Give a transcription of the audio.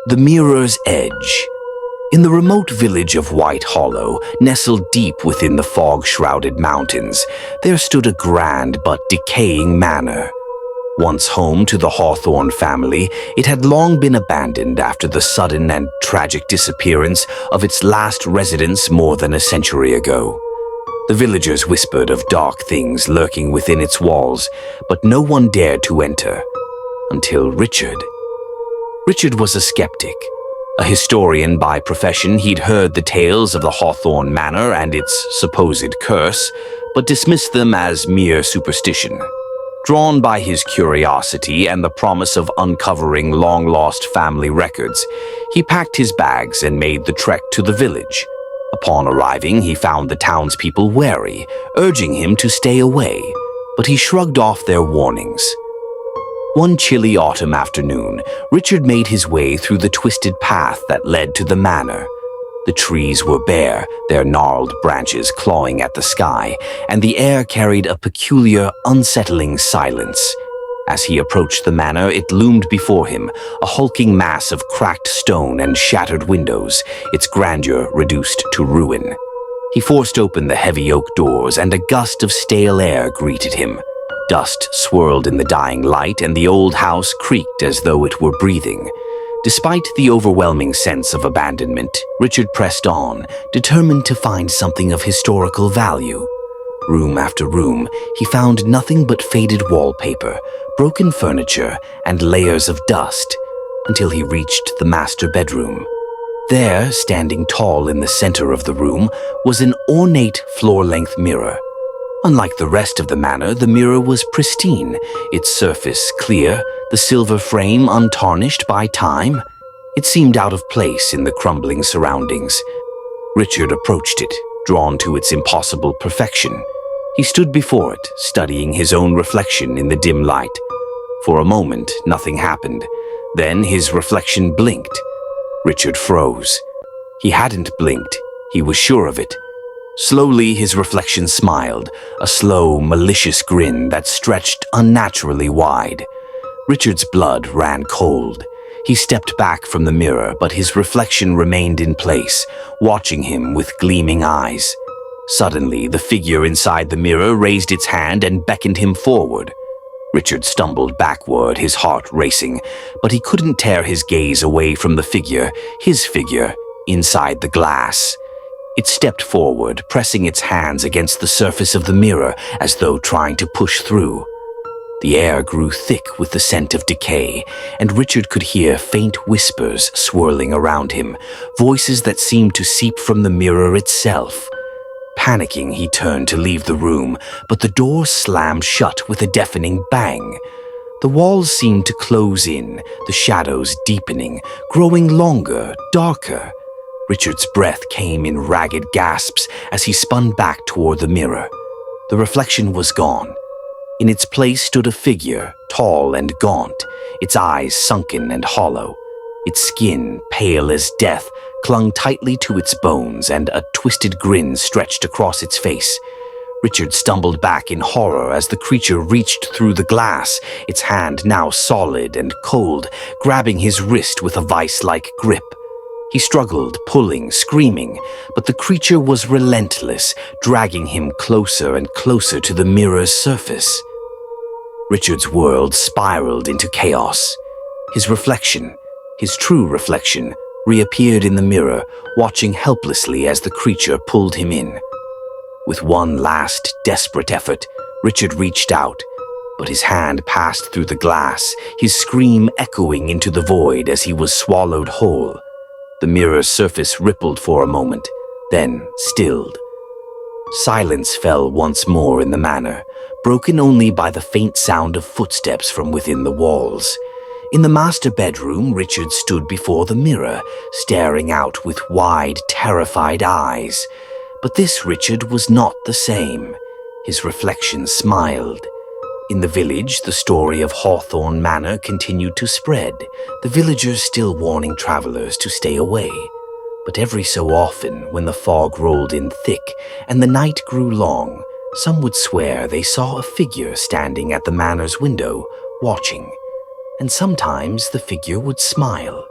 The Mirror's Edge. In the remote village of White Hollow, nestled deep within the fog-shrouded mountains, there stood a grand but decaying manor. Once home to the Hawthorne family, it had long been abandoned after the sudden and tragic disappearance of its last residents more than a century ago. The villagers whispered of dark things lurking within its walls, but no one dared to enter. Until Richard. Richard was a skeptic. A historian by profession, he'd heard the tales of the Hawthorne Manor and its supposed curse, but dismissed them as mere superstition. Drawn by his curiosity and the promise of uncovering long-lost family records, he packed his bags and made the trek to the village. Upon arriving, he found the townspeople wary, urging him to stay away, but he shrugged off their warnings. One chilly autumn afternoon, Richard made his way through the twisted path that led to the manor. The trees were bare, their gnarled branches clawing at the sky, and the air carried a peculiar, unsettling silence. As he approached the manor, it loomed before him, a hulking mass of cracked stone and shattered windows, its grandeur reduced to ruin. He forced open the heavy oak doors, and a gust of stale air greeted him. Dust swirled in the dying light, and the old house creaked as though it were breathing. Despite the overwhelming sense of abandonment, Richard pressed on, determined to find something of historical value. Room after room, he found nothing but faded wallpaper, broken furniture, and layers of dust, until he reached the master bedroom. There, standing tall in the center of the room, was an ornate floor-length mirror. Unlike the rest of the manor, the mirror was pristine, its surface clear, the silver frame untarnished by time. It seemed out of place in the crumbling surroundings. Richard approached it, drawn to its impossible perfection. He stood before it, studying his own reflection in the dim light. For a moment, nothing happened. Then his reflection blinked. Richard froze. He hadn't blinked. He was sure of it. Slowly, his reflection smiled, a slow, malicious grin that stretched unnaturally wide. Richard's blood ran cold. He stepped back from the mirror, but his reflection remained in place, watching him with gleaming eyes. Suddenly, the figure inside the mirror raised its hand and beckoned him forward. Richard stumbled backward, his heart racing, but he couldn't tear his gaze away from the figure, his figure, inside the glass. It stepped forward, pressing its hands against the surface of the mirror as though trying to push through. The air grew thick with the scent of decay, and Richard could hear faint whispers swirling around him, voices that seemed to seep from the mirror itself. Panicking, he turned to leave the room, but the door slammed shut with a deafening bang. The walls seemed to close in, the shadows deepening, growing longer, darker. Richard's breath came in ragged gasps as he spun back toward the mirror. The reflection was gone. In its place stood a figure, tall and gaunt, its eyes sunken and hollow. Its skin, pale as death, clung tightly to its bones, and a twisted grin stretched across its face. Richard stumbled back in horror as the creature reached through the glass, its hand now solid and cold, grabbing his wrist with a vice-like grip. He struggled, pulling, screaming, but the creature was relentless, dragging him closer and closer to the mirror's surface. Richard's world spiraled into chaos. His reflection, his true reflection, reappeared in the mirror, watching helplessly as the creature pulled him in. With one last, desperate effort, Richard reached out, but his hand passed through the glass, his scream echoing into the void as he was swallowed whole. The mirror's surface rippled for a moment, then stilled. Silence fell once more in the manor, broken only by the faint sound of footsteps from within the walls. In the master bedroom, Richard stood before the mirror, staring out with wide, terrified eyes. But this Richard was not the same. His reflection smiled. In the village, the story of Hawthorne Manor continued to spread, the villagers still warning travelers to stay away. But every so often, when the fog rolled in thick and the night grew long, some would swear they saw a figure standing at the manor's window, watching. And sometimes the figure would smile.